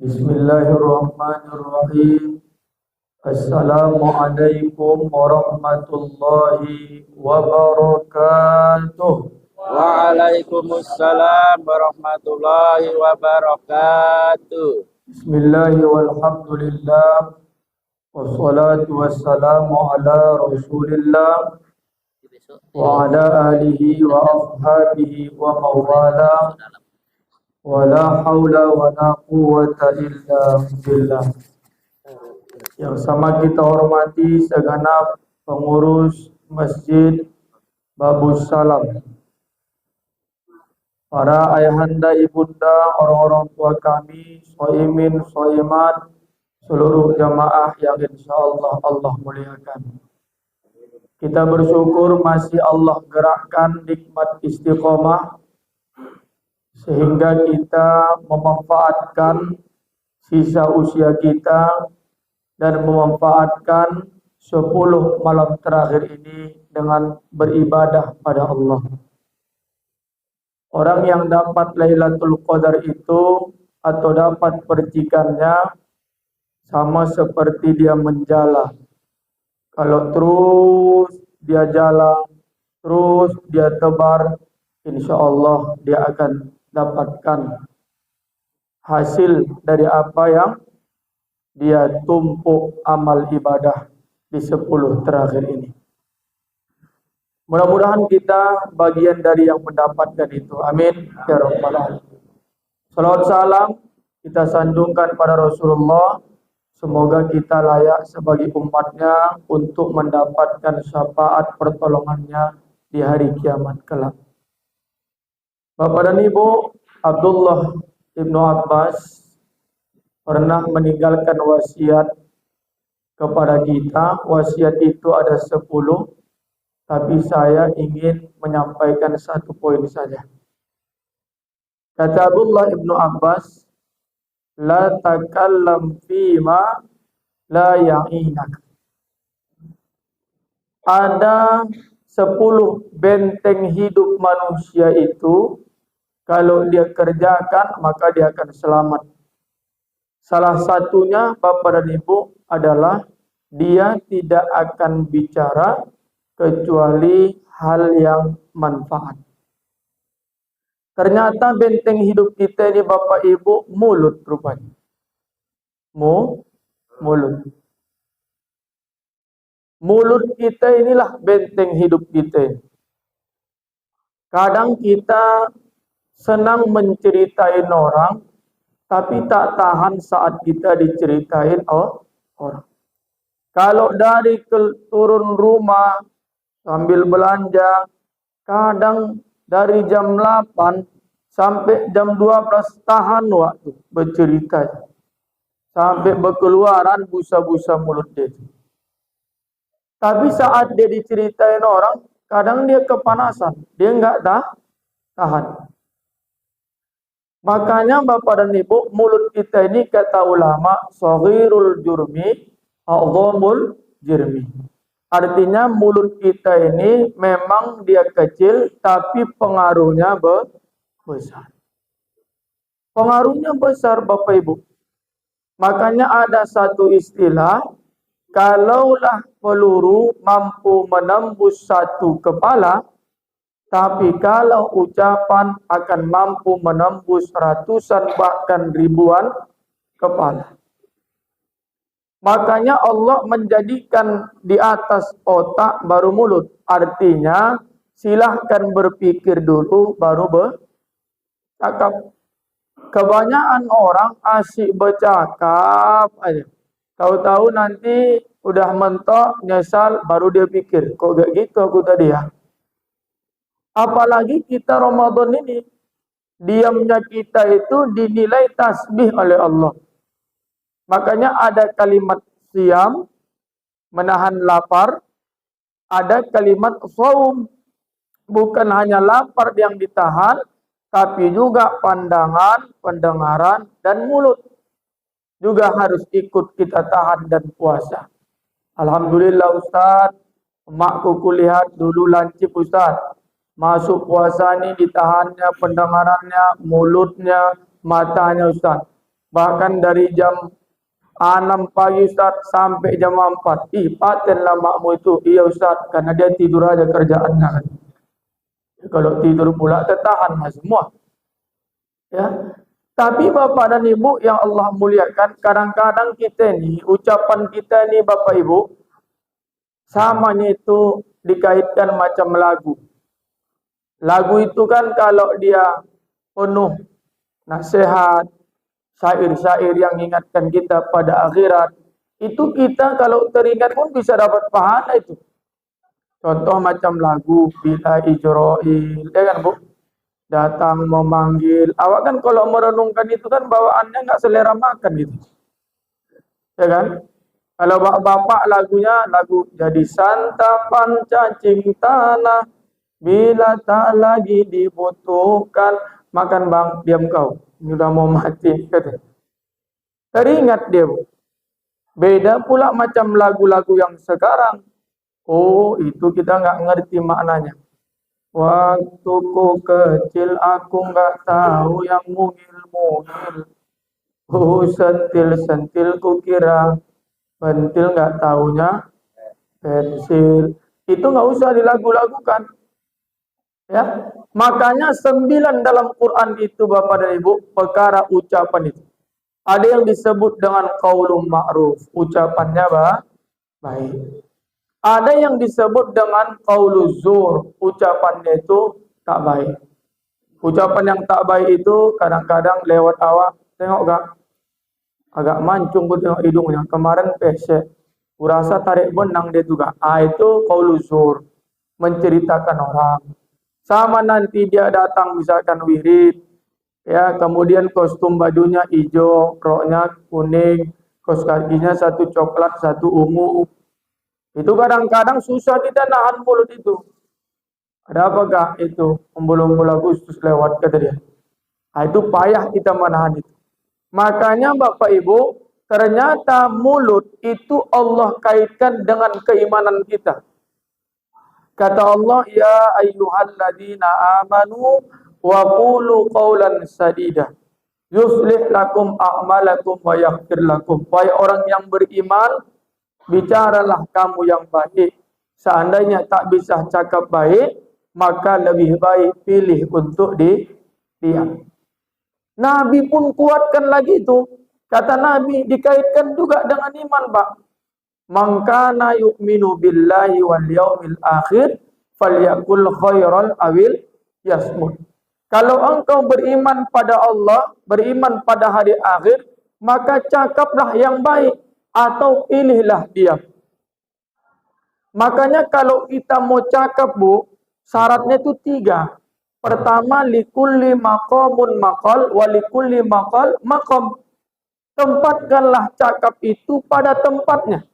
Bismillahirrahmanirrahim. Assalamualaikum warahmatullahi wabarakatuh. Waalaikumsalam warahmatullahi wabarakatuh. Bismillahirrahmanirrahim. Walhamdulillah. Wassalatu wassalamu ala Rasulillah wa ala alihi wa ashabihi wa mawala. Wala haula wala quwwata illa billah. Yang sama kita hormati segenap pengurus Masjid Babus Salam, para ayahanda, ibunda, orang-orang tua kami, shaimin, shaimat, seluruh jamaah yang insyaallah Allah muliakan. Kita bersyukur masih Allah gerakkan nikmat istiqomah sehingga kita memanfaatkan sisa usia kita dan memanfaatkan 10 malam terakhir ini dengan beribadah pada Allah. Orang yang dapat Lailatul Qadar itu atau dapat percikannya sama seperti dia menjala. Kalau terus dia jalan, terus dia tebar, insya Allah dia akan dapatkan hasil dari apa yang dia tumpuk amal ibadah di 10 terakhir ini. Mudah-mudahan kita bagian dari yang mendapatkan itu. Amin ya rabbal alamin. Salawat salam kita sanjungkan pada Rasulullah. Semoga kita layak sebagai umatnya untuk mendapatkan syafaat pertolongannya di hari kiamat kelak. Bapak dan Ibu, Abdullah Ibnu Abbas pernah meninggalkan wasiat kepada kita. Wasiat itu ada 10, tapi saya ingin menyampaikan 1 poin saja. Kata Abdullah Ibnu Abbas, la takallam fima la ya'inak. Ada 10 benteng hidup manusia itu, kalau dia kerjakan maka dia akan selamat. Salah satunya Bapak dan Ibu adalah dia tidak akan bicara kecuali hal yang manfaat. Ternyata benteng hidup kita ini Bapak Ibu mulut rupanya. Mulut. Mulut kita inilah benteng hidup kita. Kadang kita senang menceritain orang, tapi tak tahan saat kita diceritain orang. Kalau dari turun rumah sambil belanja, kadang dari jam 8 sampai jam 12 tahan waktu bercerita. Sampai berkeluaran busa-busa mulut dia. Tapi saat dia diceritain orang, kadang dia kepanasan. Dia enggak tahan. Makanya Bapak dan Ibu, mulut kita ini kata ulama, shaghirul jurmi, a'dhamul jirmi. Artinya mulut kita ini memang dia kecil, tapi pengaruhnya besar. Pengaruhnya besar Bapak Ibu. Makanya ada satu istilah, kalaulah peluru mampu menembus 1 kepala, tapi kalau ucapan akan mampu menembus ratusan bahkan ribuan kepala. Makanya Allah menjadikan di atas otak baru mulut. Artinya silahkan berpikir dulu baru bercakap. Kebanyakan orang asyik bercakap aja. Tahu-tahu nanti udah mentok, nyesal, baru dia pikir, kok gak gitu aku tadi ya. Apalagi kita Ramadan ini, diamnya kita itu dinilai tasbih oleh Allah. Makanya ada kalimat siam, menahan lapar, ada kalimat shaum, bukan hanya lapar yang ditahan, tapi juga pandangan, pendengaran, dan mulut. Juga harus ikut kita tahan dan puasa. Alhamdulillah Ustaz, emakku kulihat dulu lancip Ustaz. Masuk puasa ini ditahannya pendengarannya, mulutnya, matanya Ustaz. Bahkan dari jam 6 pagi Ustaz sampai jam 4. Patenlah makmu itu. Iya Ustaz, karena dia tidur aja kerjaannya kan. Kalau tidur pula tertahan semua. Ya. Tapi Bapak dan Ibu yang Allah muliakan, kadang-kadang kita ni, ucapan kita ni Bapak Ibu, samanya itu dikaitkan macam lagu. Lagu itu kan kalau dia penuh nasihat, syair-syair yang mengingatkan kita pada akhirat, itu kita kalau teringat pun bisa dapat pahala itu. Contoh macam lagu Bila Ijroil, ya kan Bu? Datang memanggil. Awak kan kalau merenungkan itu kan bawaannya nggak selera makan gitu. Ya kan? Kalau bapak lagunya lagu jadi santapan cacing tanah bila tak lagi dibutuhkan. Makan bang, diam kau. Ini udah mau mati kata. Teringat dia Bu. Beda pula macam lagu-lagu yang sekarang. Oh, itu kita nggak ngerti maknanya. Waktuku kecil aku nggak tahu yang mungil-mungil. Sentil-sentil ku kira pentil nggak taunya pensil. Itu nggak usah dilagu-lagukan. Ya, makanya 9 dalam Quran itu Bapak dan Ibu perkara ucapan itu. Ada yang disebut dengan qaulun ma'ruf, ucapannya baik. Ada yang disebut dengan qauluz zur, ucapannya itu tak baik. Ucapan yang tak baik itu kadang-kadang lewat awak, tengok gak? Agak mancung ku tengok hidungnya. Kemarin pesek. Kurasa tarik benang dia juga. Itu qauluz zur, menceritakan orang. Sama nanti dia datang misalkan wirid, ya, kemudian kostum bajunya hijau, roknya kuning, kos kakinya satu coklat, satu ungu. Itu kadang-kadang susah kita nahan mulut itu. Ada apakah itu? Umbul-umbul Agustus lewat kata dia. Itu payah kita menahan itu. Makanya Bapak Ibu, ternyata mulut itu Allah kaitkan dengan keimanan kita. Kata Allah, ya ayyuhalladzina amanu wa qulu qawlan sadida. Yuslih lakum a'malakum wa yaghfir lakum. Wahai orang yang beriman, bicaralah kamu yang baik. Seandainya tak bisa cakap baik, maka lebih baik pilih untuk diam. Nabi pun kuatkan lagi itu. Kata Nabi dikaitkan juga dengan iman, Pak. Man kana yu'minu billahi wal yaumil akhir falyakul khairan awil yasmut. Kalau engkau beriman pada Allah, beriman pada hari akhir, maka cakaplah yang baik atau pilihlah diam. Makanya kalau kita mau cakap Bu, syaratnya itu 3. Pertama, likulli maqamun maqal wa likulli maqal maqam. Tempatkanlah cakap itu pada tempatnya.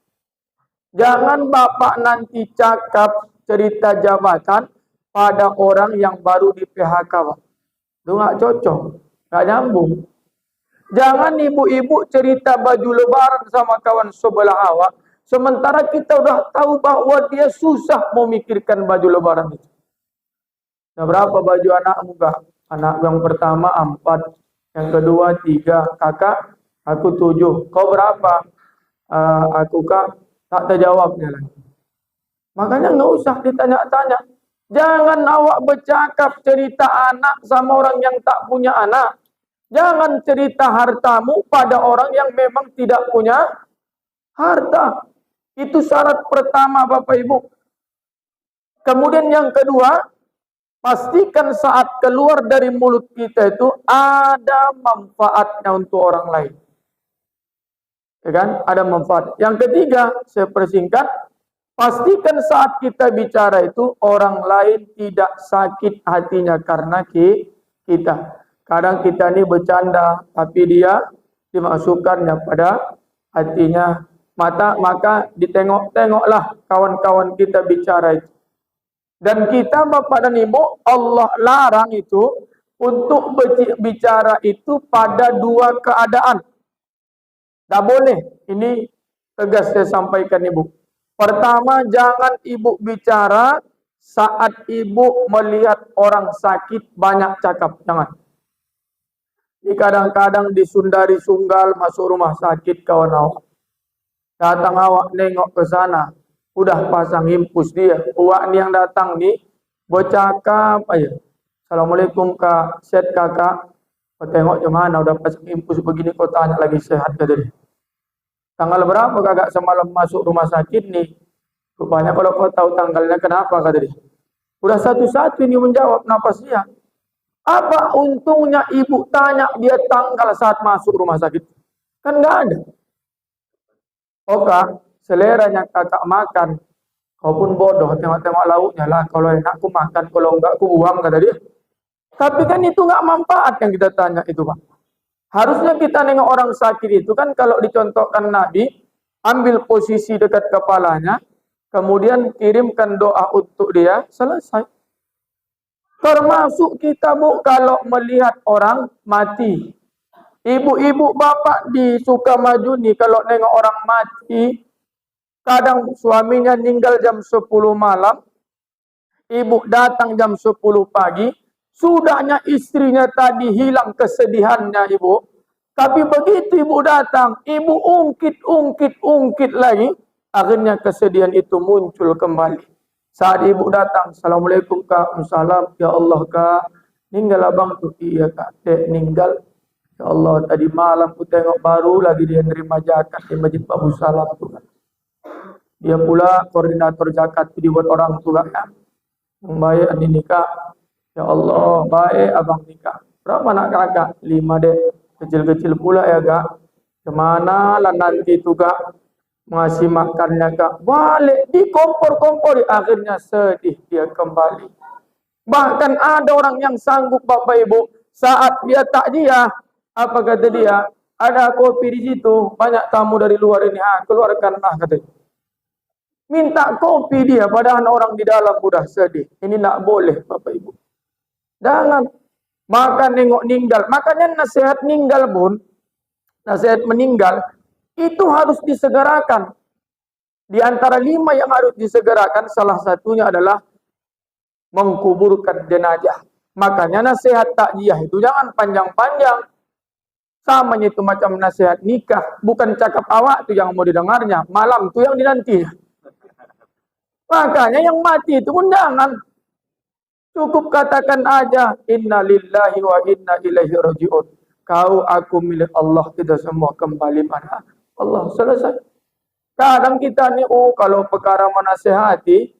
Jangan Bapak nanti cakap cerita jabatan pada orang yang baru di PHK, Pak. Itu nggak cocok, nggak nyambung. Jangan ibu-ibu cerita baju lebaran sama kawan sebelah awak, sementara kita udah tahu bahwa dia susah memikirkan baju lebaran itu. Nah, berapa baju anakmu, Kak? Anak yang pertama 4, yang kedua 3, kakak aku 7. Kau berapa? Aku Kak, tak terjawabnya lagi. Makanya nggak usah ditanya-tanya. Jangan awak bercakap cerita anak sama orang yang tak punya anak. Jangan cerita hartamu pada orang yang memang tidak punya harta. Itu syarat pertama Bapak Ibu. Kemudian yang kedua, pastikan saat keluar dari mulut kita itu ada manfaatnya untuk orang lain. Ya kan? Ada manfaat. Yang ketiga, saya persingkat, pastikan saat kita bicara itu orang lain tidak sakit hatinya karena kita. Kadang kita ini bercanda, tapi dia dimasukkannya pada hatinya. Maka ditengok-tengoklah kawan-kawan kita bicara itu. Dan kita Bapak dan Ibu, Allah larang itu untuk bicara itu pada 2 keadaan. Tak boleh. Ini tegas saya sampaikan Ibu. Pertama, jangan Ibu bicara saat Ibu melihat orang sakit banyak cakap. Jangan. Ini kadang-kadang disundari sunggal masuk rumah sakit kawan awak. Datang awak nengok ke sana, udah pasang himpus dia. Awak ni yang datang ni bercakap aja. Assalamualaikum kak, sehat kakak. Kau tengok mana udah pasang himpus begini kau tanya lagi sehat kata dia. Tanggal berapa kakak semalam masuk rumah sakit nih? Rupanya kalau kau tahu tanggalnya kenapa kata dia. Udah satu-satu ini menjawab napas dia. Apa untungnya ibu tanya dia tanggal saat masuk rumah sakit? Kan nggak ada. Oke, seleranya kakak makan. Kau pun bodoh, tengok-tengok lauknya lah. Kalau enak aku makan, kalau enggak aku buang kata dia. Tapi kan itu nggak manfaat yang kita tanya itu Pak. Harusnya kita nengok orang sakit itu kan kalau dicontohkan Nabi, ambil posisi dekat kepalanya, kemudian kirimkan doa untuk dia, selesai. Termasuk kita Bu, kalau melihat orang mati. Ibu-ibu bapak di Sukamaju nih, kalau nengok orang mati, kadang suaminya meninggal jam 10 malam, ibu datang jam 10 pagi, sudahnya istrinya tadi hilang kesedihannya ibu. Tapi begitu ibu datang, ibu ungkit lagi, akhirnya kesedihan itu muncul kembali. Saat ibu datang, Assalamualaikum kak, Salam, ya Allah kak, ninggal abang tuh, iya kak, dek ninggal. Ya Allah, tadi malam ku tengok baru lagi dia nerima zakat di Masjid Abu Salam tuh kan. Dia pula koordinator zakat dibuat orang tua kan. Yang baik ini nikah. Ya Allah, baik abang nikah. Berapa anak kakak? 5 dek. Kecil-kecil pula ya kak. Kemana lah nanti itu kak? Ngasih makannya kak. Balik di kompor-kompor. Akhirnya sedih dia kembali. Bahkan ada orang yang sanggup bapak ibu. Saat dia takziah, apa kata dia? Ada kopi di situ. Banyak tamu dari luar ini. Keluarkanlah katanya. Minta kopi dia, padahal orang di dalam sudah sedih. Ini tak boleh Bapak Ibu. Jangan makan nengok ninggal. Makanya nasihat ninggal pun, nasihat meninggal, itu harus disegerakan. Di antara 5 yang harus disegerakan, salah satunya adalah mengkuburkan jenazah. Makanya nasihat takziah itu jangan panjang-panjang. Samanya itu macam nasihat nikah. Bukan cakap awak itu yang mau didengarnya. Malam itu yang dinanti. Makanya yang mati itu pun jangan. Cukup katakan aja, Inna lillahi wa inna ilaihi raji'un. Kau aku milik Allah, kita semua kembali pada Allah. Selesai. Kadang kita ni, kalau perkara menasihati,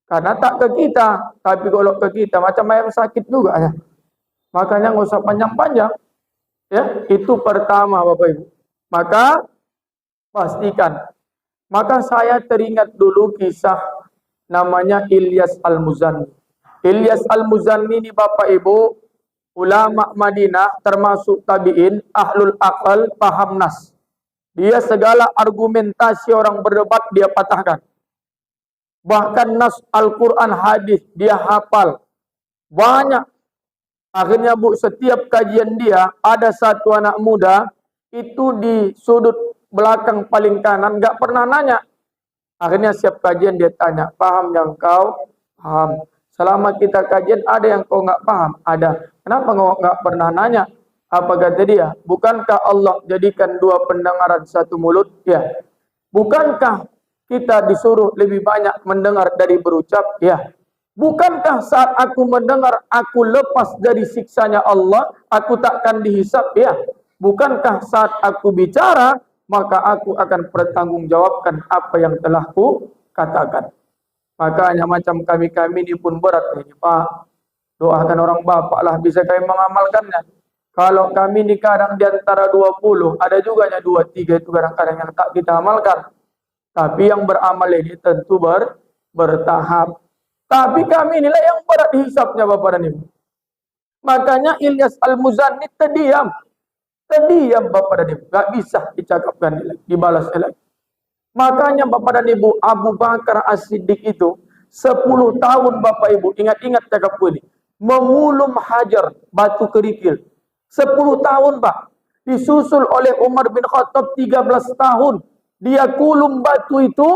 karena tak ke kita. Tapi kalau ke kita, macam ayam sakit juga ya. Makanya nggak usah panjang-panjang. Ya, itu pertama Bapak Ibu. Maka pastikan. Maka saya teringat dulu kisah namanya Ilyas Al-Muzanni. Ilyas Al-Muzanni ini Bapak Ibu, ulama Madinah termasuk tabi'in, ahlul aqal, paham nas. Dia segala argumentasi orang berdebat dia patahkan. Bahkan nas Al-Quran hadis dia hafal. Banyak. Akhirnya Bu, setiap kajian dia ada satu anak muda itu di sudut belakang paling kanan, nggak pernah nanya. Akhirnya siap kajian dia tanya, paham yang kau? Paham. Selama kita kajian ada yang kau nggak paham? Ada. Kenapa kau nggak pernah nanya? Apa kata dia? Bukankah Allah jadikan 2 pendengaran 1 mulut? Ya. Bukankah kita disuruh lebih banyak mendengar dari berucap? Ya. Bukankah saat aku mendengar aku lepas dari siksanya Allah, aku takkan dihisap? Ya. Bukankah saat aku bicara maka aku akan pertanggungjawabkan apa yang telah ku katakan. Makanya macam kami-kami ini pun berat ini Pak. Doakan orang bapak lah bisa kami mengamalkannya. Kalau kami ini kadang di antara 20, ada juga 2-3 itu kadang-kadang yang tak kita amalkan. Tapi yang beramal ini tentu bertahap. Tapi kami inilah yang berat dihisapnya Bapak dan Ibu. Makanya Ilyas Al-Muzanni terdiam. Terdiam Bapak dan Ibu. Gak bisa dicakapkan lagi, dibalas lagi. Makanya Bapak dan Ibu, Abu Bakar As-Siddiq itu 10 tahun Bapak Ibu, ingat-ingat cakapku ini, memulung hajar, batu kerikil. 10 tahun Pak. Disusul oleh Umar bin Khattab 13 tahun. Dia kulum batu itu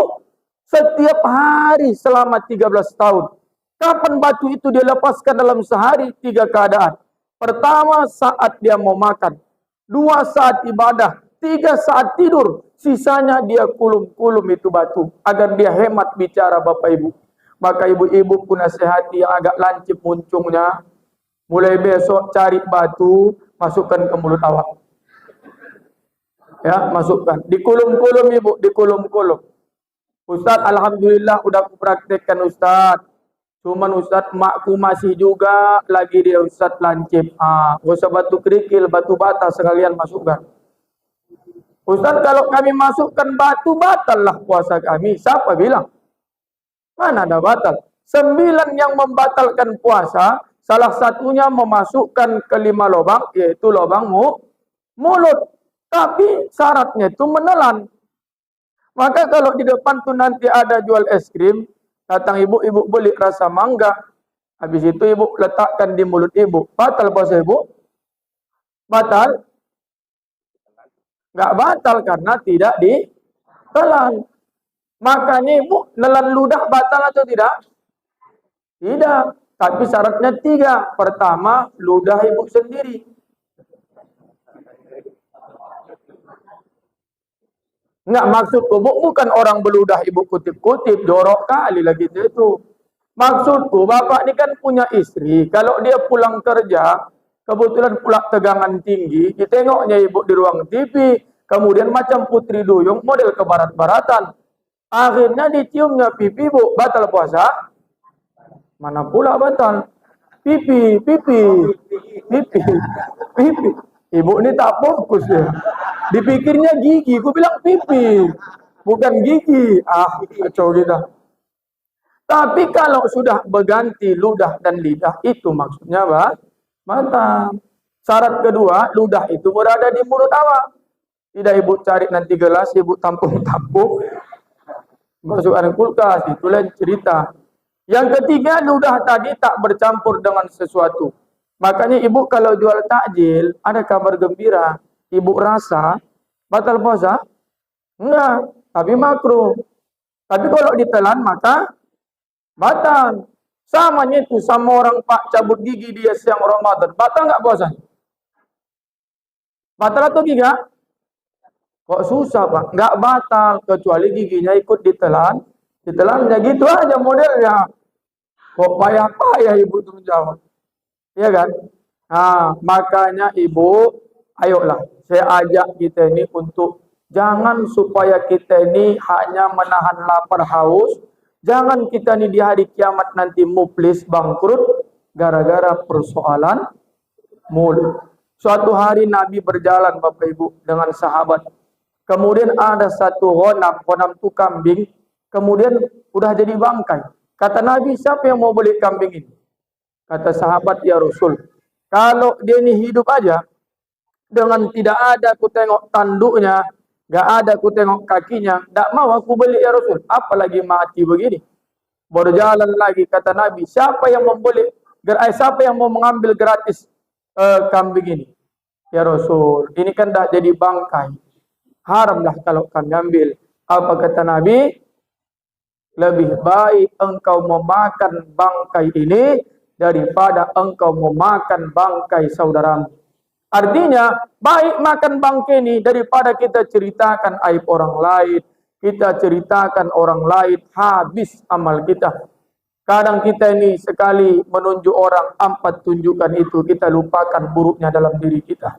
setiap hari selama 13 tahun. Kapan batu itu dia lepaskan dalam sehari? 3 keadaan. Pertama saat dia mau makan, 2 saat ibadah, 3 saat tidur, sisanya dia kulum-kulum itu batu agar dia hemat bicara Bapak Ibu. Maka ibu-ibu pun nasihati yang agak lancip muncungnya, mulai besok cari batu, masukkan ke mulut awak. Ya, masukkan. Dikulum-kulum ibu, dikulum-kulum. Ustaz, alhamdulillah udah aku praktekkan Ustaz. Cuman Ustaz, makku masih juga lagi dia Ustaz lancip. Gak usah batu kerikil, batu bata sekalian masukkan. Ustaz, kalau kami masukkan batu, batal lah puasa kami. Siapa bilang? Mana ada batal? 9 yang membatalkan puasa, salah satunya memasukkan ke 5 lubang, yaitu lubang mulut. Tapi syaratnya itu menelan. Maka kalau di depan tuh nanti ada jual es krim, datang ibu beli rasa mangga, habis itu ibu letakkan di mulut ibu. Batal puasa ibu? Batal? Nggak batal karena tidak ditelan. Makanya ibu nelan ludah batal atau tidak? Tidak. Tapi syaratnya 3. Pertama, ludah ibu sendiri. Enggak, maksudku bukan orang beludah ibu kutip-kutip, jorok kali lagi itu. Maksudku bapak ini kan punya istri, kalau dia pulang kerja, kebetulan pula tegangan tinggi, ditengoknya ibu di ruang TV, kemudian macam Putri Duyung, model ke barat-baratan. Akhirnya diciumnya pipi ibu, batal puasa? Mana pula batal? Pipi. Ibu ini tak fokus ya. Dipikirnya gigi, aku bilang pipi, bukan gigi. Kacau kita. Tapi kalau sudah berganti ludah dan lidah, itu maksudnya batal. Syarat kedua, ludah itu berada di mulut awak. Tidak ibu cari nanti gelas, ibu tampung-tampung, masukkan kulkas, itu lain cerita. Yang ketiga, ludah tadi tak bercampur dengan sesuatu. Makanya ibu kalau jual takjil, ada kabar gembira. Ibu rasa, batal puasa? Enggak, tapi makruh. Tapi kalau ditelan, maka batal. Samanya itu sama orang pak cabut gigi dia siang Ramadan. Batal nggak puasa? Batal atau tidak? Kok susah pak? Nggak batal, kecuali giginya ikut ditelan. Ditelannya gitu aja modelnya. Kok payah-payah ibu itu menjawab. Iya kan? Makanya ibu, ayolah, saya ajak kita ini untuk jangan supaya kita ini hanya menahan lapar haus. Jangan kita ini di hari kiamat nanti muflis bangkrut gara-gara persoalan mulut. Suatu hari Nabi berjalan Bapak Ibu dengan sahabat. Kemudian ada satu ghanam itu kambing. Kemudian udah jadi bangkai. Kata Nabi, siapa yang mau beli kambing ini? Kata sahabat, ya Rasul, kalau dia ini hidup aja, dengan tidak ada aku tengok tanduknya, gak ada aku tengok kakinya, tak mau aku beli ya Rasul, apalagi mati begini. Berjalan lagi, kata Nabi, siapa yang mau mengambil gratis kambing ini? Ya Rasul, ini kan dah jadi bangkai, haramlah kalau kami ambil. Apa kata Nabi? Lebih baik engkau memakan bangkai ini daripada engkau memakan bangkai saudaramu. Artinya, baik makan bangkai ini daripada kita ceritakan aib orang lain, kita ceritakan orang lain, habis amal kita. Kadang kita ini sekali menunjuk orang, 4 tunjukkan itu, kita lupakan buruknya dalam diri kita.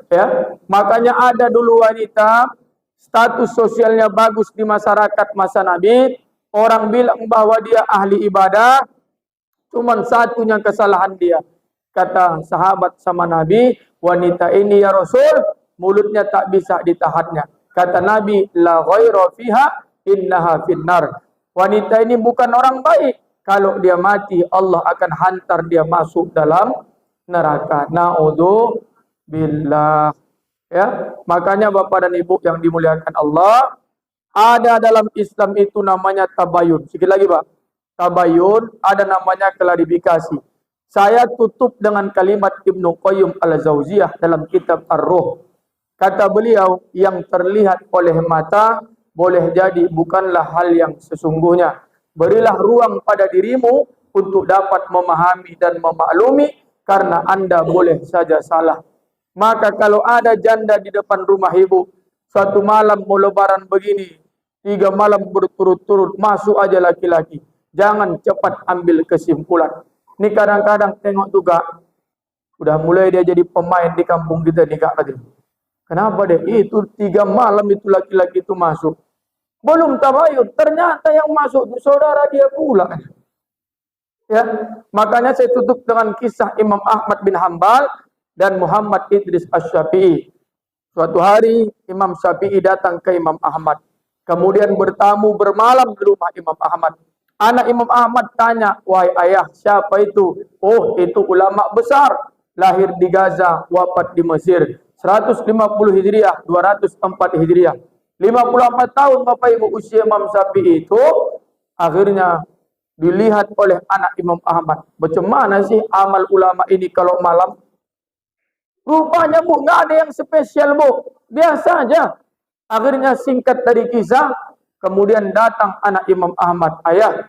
Ya, makanya ada dulu wanita, status sosialnya bagus di masyarakat masa Nabi, orang bilang bahwa dia ahli ibadah, cuman satunya kesalahan dia. Kata sahabat sama Nabi, wanita ini ya Rasul, mulutnya tak bisa ditahannya. Kata Nabi, la ghaira fiha innaha finnar. Wanita ini bukan orang baik. Kalau dia mati, Allah akan hantar dia masuk dalam neraka. Na'udzubillah. Ya, makanya Bapak dan Ibu yang dimuliakan Allah, ada dalam Islam itu namanya tabayun. Sikit lagi Pak. Tabayun, ada namanya klarifikasi. Saya tutup dengan kalimat Ibnu Qayyim al-Jauziyah dalam kitab Ar-Ruh. Kata beliau, yang terlihat oleh mata boleh jadi bukanlah hal yang sesungguhnya. Berilah ruang pada dirimu untuk dapat memahami dan memaklumi karena Anda boleh saja salah. Maka kalau ada janda di depan rumah ibu, suatu malam mau lebaran begini, 3 malam berturut-turut, masuk aja laki-laki. Jangan cepat ambil kesimpulan. Ini kadang-kadang tengok juga, udah mulai dia jadi pemain di kampung kita nih Kak Adil. Kenapa deh? Itu 3 malam itu laki-laki itu masuk. Belum tabayun, ternyata yang masuk itu saudara dia pula. Ya, makanya saya tutup dengan kisah Imam Ahmad bin Hambal dan Muhammad Idris Asy-Syafi'i. Suatu hari Imam Syafi'i datang ke Imam Ahmad. Kemudian bertamu bermalam di rumah Imam Ahmad. Anak Imam Ahmad tanya, "Wahai ayah, siapa itu?" "Oh, itu ulama besar. Lahir di Gaza, wafat di Mesir. 150 Hijriah, 204 Hijriah. 54 tahun Bapak Ibu usia Imam Syafi'i itu." Akhirnya dilihat oleh anak Imam Ahmad. Bagaimana sih amal ulama ini kalau malam? Rupanya Bu, nggak ada yang spesial Bu. Biasa aja. Akhirnya singkat dari kisah, kemudian datang anak Imam Ahmad. "Ayah,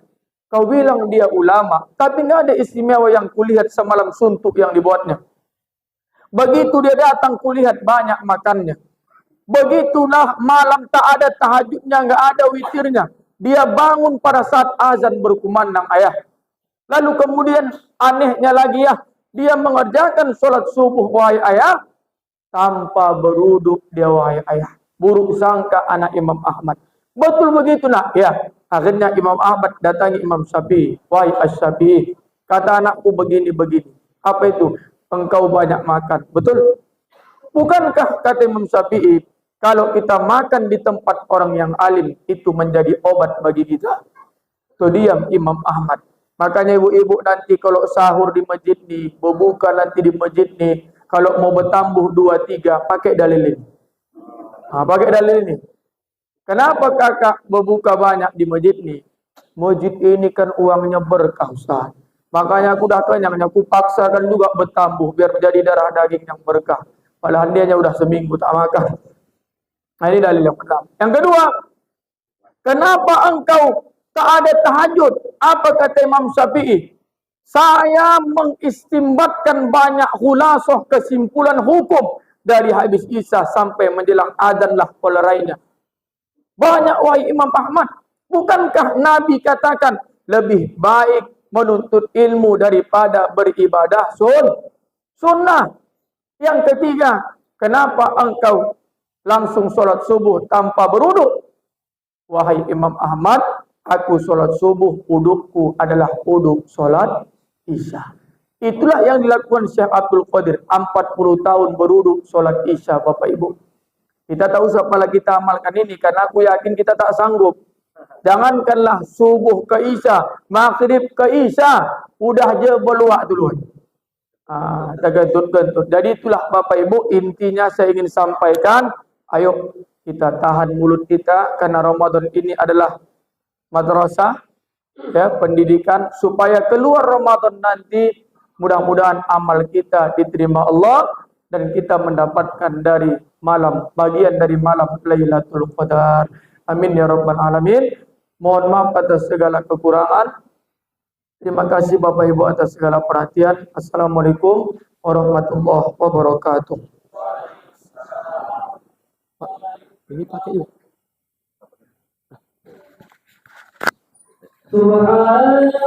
kau bilang dia ulama, tapi nggak ada istimewa yang kulihat semalam suntuk yang dibuatnya. Begitu dia datang kulihat banyak makannya. Begitulah malam tak ada tahajudnya, nggak ada witirnya. Dia bangun pada saat azan berkumandang ayah. Lalu kemudian anehnya lagi ya, dia mengerjakan sholat subuh wahai ayah, tanpa beruduk dia wahai ayah." Buruk sangka anak Imam Ahmad. Betul begitu nak? Ya. Akhirnya Imam Ahmad datangi Imam Syafi'i. "Wahai Asy-Syafi'i, kata anakku begini-begini." "Apa itu?" "Engkau banyak makan." "Betul." "Bukankah," kata Imam Syafi'i, "kalau kita makan di tempat orang yang alim, itu menjadi obat bagi kita?" Tuh diam Imam Ahmad. Makanya ibu-ibu nanti kalau sahur di masjid nih, berbuka nanti di masjid nih, kalau mau bertambuh 2-3, pakai dalil ini. Pakai dalil ini. Kenapa kakak berbuka banyak di masjid nih? Masjid ini kan uangnya berkah Ustaz. Makanya aku dah kenyang, aku paksakan juga bertambuh biar jadi darah daging yang berkah. Padahal dia udah seminggu tak makan. Nah, ini dalil yang pertama. Yang kedua, kenapa engkau tak ada tahajud? Apa kata Imam Syafi'i? "Saya mengistimbatkan banyak khulasoh kesimpulan hukum dari habis Isya sampai menjelang adzanlah pola lainnya." Banyak wahai Imam Ahmad. Bukankah Nabi katakan lebih baik menuntut ilmu daripada beribadah sunnah? Yang ketiga, kenapa engkau langsung sholat subuh tanpa beruduk? Wahai Imam Ahmad, aku sholat subuh, udukku adalah uduk sholat Isya. Itulah yang dilakukan Syekh Abdul Qadir. 40 tahun beruduk sholat Isya Bapak Ibu. Kita tahu siapa kita amalkan ini, karena aku yakin kita tak sanggup. Jangankanlah subuh ke Isya, maghrib ke Isya, udah je beluak dulu. Tergentut-gentut. Jadi itulah Bapak Ibu, intinya saya ingin sampaikan, ayo kita tahan mulut kita, karena Ramadan ini adalah madrasah, ya, pendidikan, supaya keluar Ramadan nanti mudah-mudahan amal kita diterima Allah dan kita mendapatkan dari bagian dari malam Lailatul Qadar. Amin ya rabbal alamin. Mohon maaf atas segala kekurangan. Terima kasih Bapak Ibu atas segala perhatian. Assalamualaikum warahmatullahi wabarakatuh. Ini pakai yuk. Subhanallah.